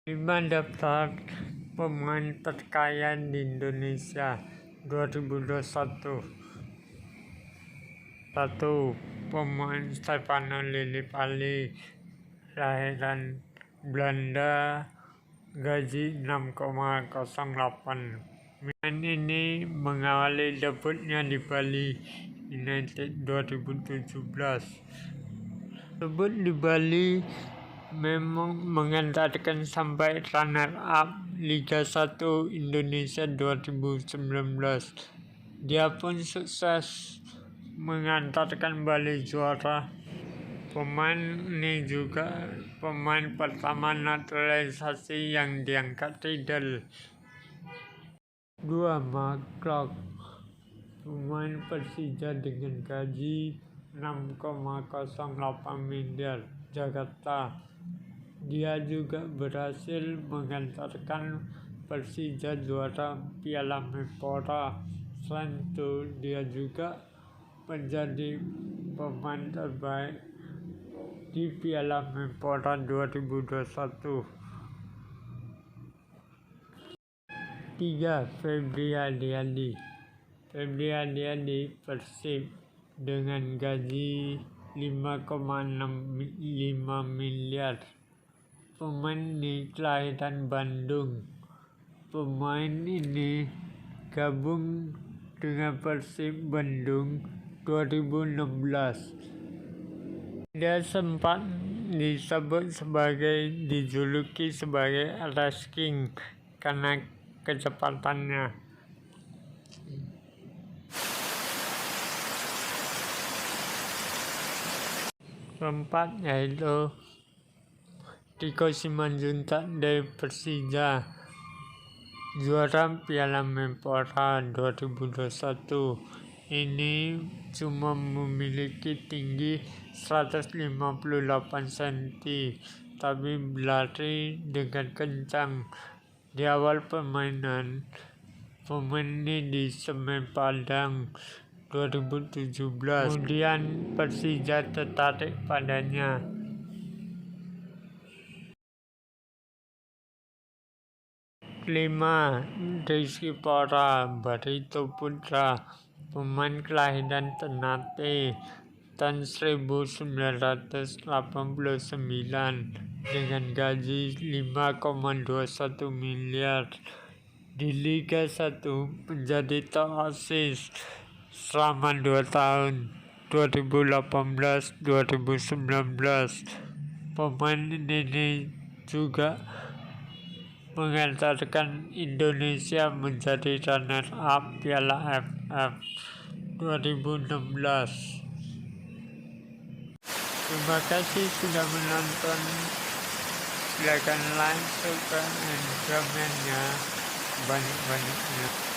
5 daftar pemain terkaya di Indonesia 2021. 1. Pemain Stefano Lillipali, lahiran Belanda, gaji 6,08. Pemain ini mengawali debutnya di Bali United 2017. Debut di Bali memang mengantarkan sampai runner-up Liga 1 Indonesia 2019. Dia pun sukses mengantarkan Bali juara. Pemain ini juga pemain pertama naturalisasi yang diangkat Riedel. 2. Mark Klok, pemain Persija dengan gaji 6,08 miliar Jakarta. Dia juga berhasil mengantarkan Persija juara Piala Menpora. Selain itu, dia juga menjadi pemain terbaik di Piala Menpora 2021. 3. Febri Haryadi, Persib dengan gaji 5,65 miliar. Pemain ini kelahiran Bandung. Pemain ini gabung dengan Persib Bandung 2016. Dia sempat dijuluki sebagai Race King karena kecepatannya. 4. Yaitu Riko Simanjuntak dari Persija, juara Piala Menpora 2021. Ini cuma memiliki tinggi 158 cm, tapi berlari dengan kencang. Di awal permainan, pemain ini di Semen Padang 2017. Kemudian Persija tertarik padanya. 5. Rizky Pora, Barito Putra, pemain kelahiran Ternate tahun 1989 dengan gaji 5,21 miliar. Di Liga 1 menjadi top assist selama 2 tahun, 2018-2019. Pemain ini juga mengantarkan Indonesia menjadi runner-up Piala AFF 2016. Terima kasih sudah menonton. Silakan like, subscribe, dan komennya banyak-banyaknya.